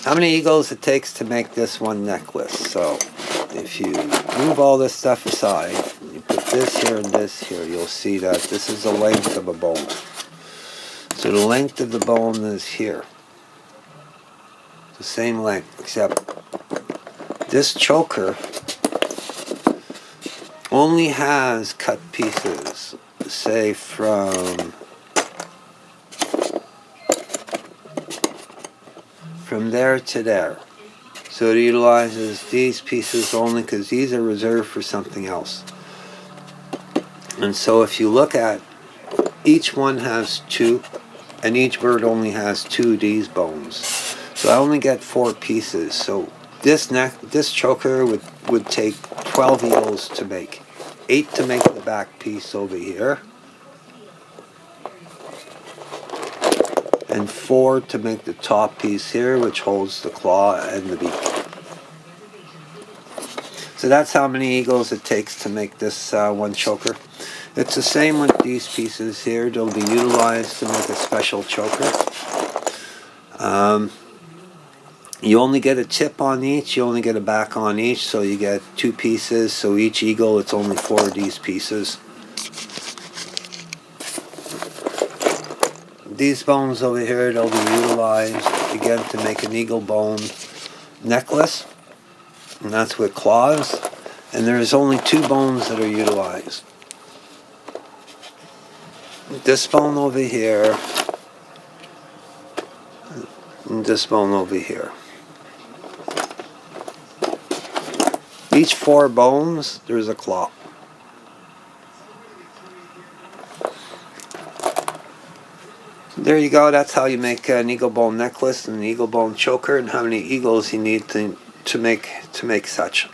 how many eagles it takes to make this one necklace. So if you move all this stuff aside, you put this here and this here, you'll see that this is the length of a bone. So the length of the bone is here. The same length, except this choker only has cut pieces, say from there to there. So it utilizes these pieces only because these are reserved for something else. And so if you look at, each one has two, and each bird only has two of these bones. So I only get 4 pieces. So this choker would take 12 eagles to make. 8 to make the back piece over here, and 4 to make the top piece here, which holds the claw and the beak. So that's how many eagles it takes to make this one choker. It's the same with these pieces here. They'll be utilized to make a special choker. You only get a tip on each, you only get a back on each, so you get 2 pieces. So each eagle, it's only 4 of these pieces. These bones over here, they'll be utilized again to make an eagle bone necklace, and that's with claws. And there's only 2 bones that are utilized. This bone over here, and this bone over here. Each 4 bones, there's a claw. There you go. That's how you make an eagle bone necklace and an eagle bone choker, and how many eagles you need to make such.